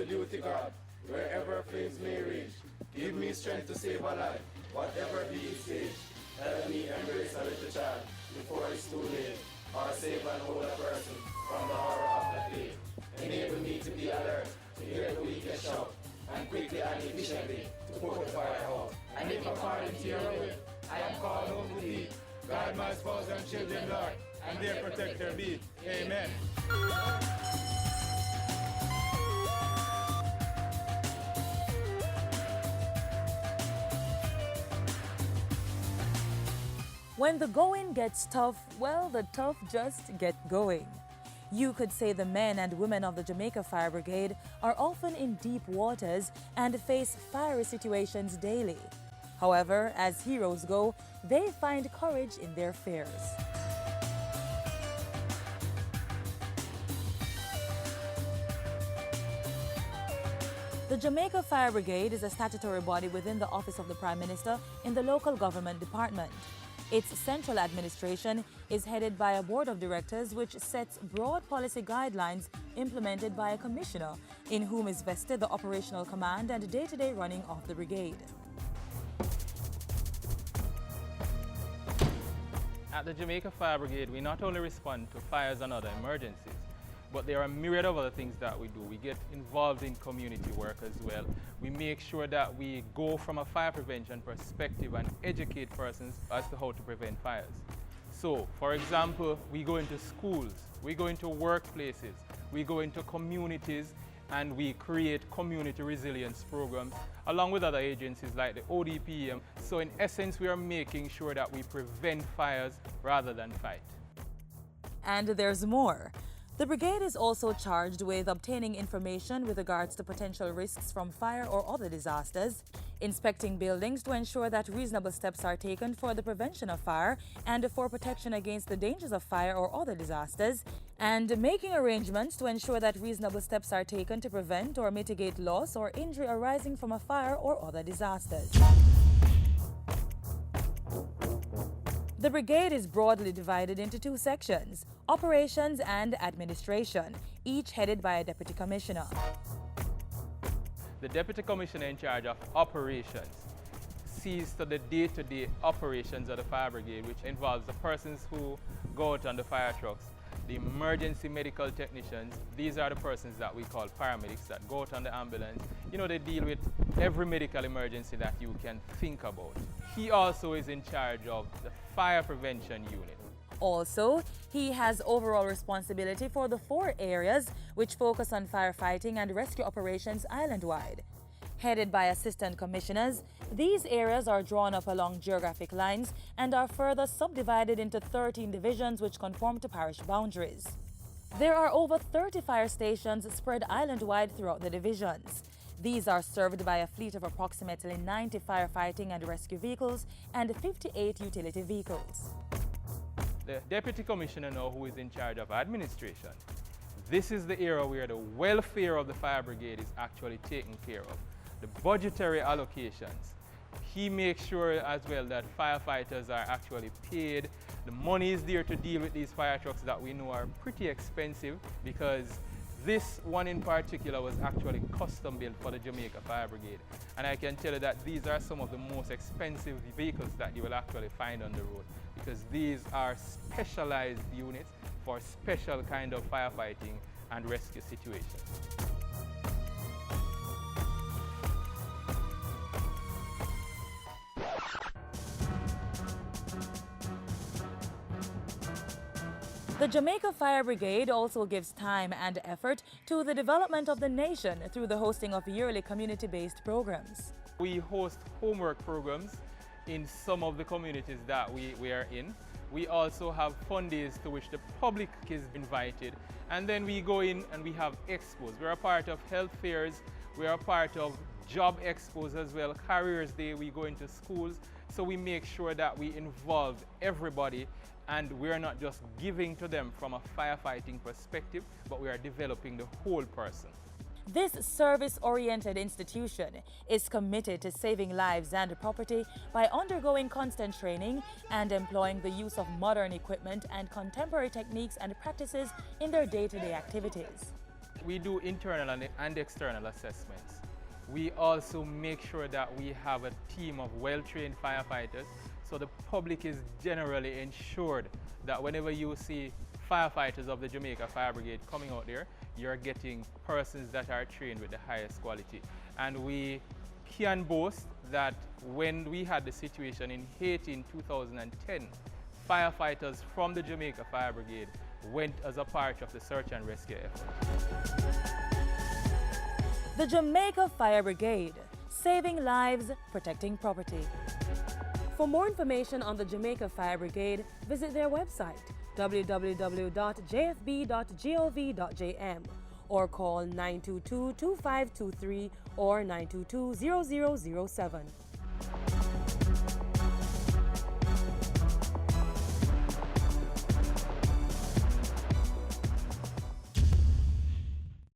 to duty, God, wherever flames may rage. Give me strength to save a life, whatever be its stage. Help me embrace a little child before it's too late, or save an older person from the horror of the fate. Enable me to be alert, to hear the weakest shout, and quickly and efficiently to put the fire out. And if according to your will, I am called home to thee. Guide my spouse and children, Lord, and their protector be. Amen. When the going gets tough, well, the tough just get going. You could say the men and women of the Jamaica Fire Brigade are often in deep waters and face fiery situations daily. However, as heroes go, they find courage in their fears. The Jamaica Fire Brigade is a statutory body within the Office of the Prime Minister in the local government department. Its central administration is headed by a board of directors which sets broad policy guidelines implemented by a commissioner in whom is vested the operational command and day-to-day running of the brigade. At the Jamaica Fire Brigade, we not only respond to fires and other emergencies, but there are a myriad of other things that we do. We get involved in community work as well. We make sure that we go from a fire prevention perspective and educate persons as to how to prevent fires. So, for example, we go into schools, we go into workplaces, we go into communities, and we create community resilience programs along with other agencies like the ODPM. So in essence, we are making sure that we prevent fires rather than fight. And there's more. The brigade is also charged with obtaining information with regards to potential risks from fire or other disasters, inspecting buildings to ensure that reasonable steps are taken for the prevention of fire and for protection against the dangers of fire or other disasters, and making arrangements to ensure that reasonable steps are taken to prevent or mitigate loss or injury arising from a fire or other disasters. The brigade is broadly divided into two sections, operations and administration, each headed by a deputy commissioner. The deputy commissioner in charge of operations sees to the day-to-day operations of the fire brigade, which involves the persons who go out on the fire trucks, the emergency medical technicians. These are the persons that we call paramedics that go out on the ambulance. You know, they deal with every medical emergency that you can think about. He also is in charge of the fire prevention unit. Also, he has overall responsibility for the 4 areas which focus on firefighting and rescue operations island-wide. Headed by assistant commissioners, these areas are drawn up along geographic lines and are further subdivided into 13 divisions which conform to parish boundaries. There are over 30 fire stations spread island-wide throughout the divisions. These are served by a fleet of approximately 90 firefighting and rescue vehicles and 58 utility vehicles. The deputy commissioner now, who is in charge of administration, this is the area where the welfare of the fire brigade is actually taken care of. The budgetary allocations. He makes sure as well that firefighters are actually paid. The money is there to deal with these fire trucks that we know are pretty expensive, because this one in particular was actually custom built for the Jamaica Fire Brigade. And I can tell you that these are some of the most expensive vehicles that you will actually find on the road, because these are specialized units for special kind of firefighting and rescue situations. The Jamaica Fire Brigade also gives time and effort to the development of the nation through the hosting of yearly community-based programs. We host homework programs in some of the communities that we are in. We also have fun days to which the public is invited. And then we go in and we have expos. We're a part of health fairs. We're a part of job expos as well. Careers Day, we go into schools. So we make sure that we involve everybody, and we're not just giving to them from a firefighting perspective, but we are developing the whole person. This service-oriented institution is committed to saving lives and property by undergoing constant training and employing the use of modern equipment and contemporary techniques and practices in their day-to-day activities. We do internal and external assessments. We also make sure that we have a team of well-trained firefighters, so the public is generally ensured that whenever you see firefighters of the Jamaica Fire Brigade coming out there, you're getting persons that are trained with the highest quality. And we can boast that when we had the situation in Haiti in 2010, firefighters from the Jamaica Fire Brigade went as a part of the search and rescue effort. The Jamaica Fire Brigade, saving lives, protecting property. For more information on the Jamaica Fire Brigade, visit their website www.jfb.gov.jm or call 922-2523 or 922-0007.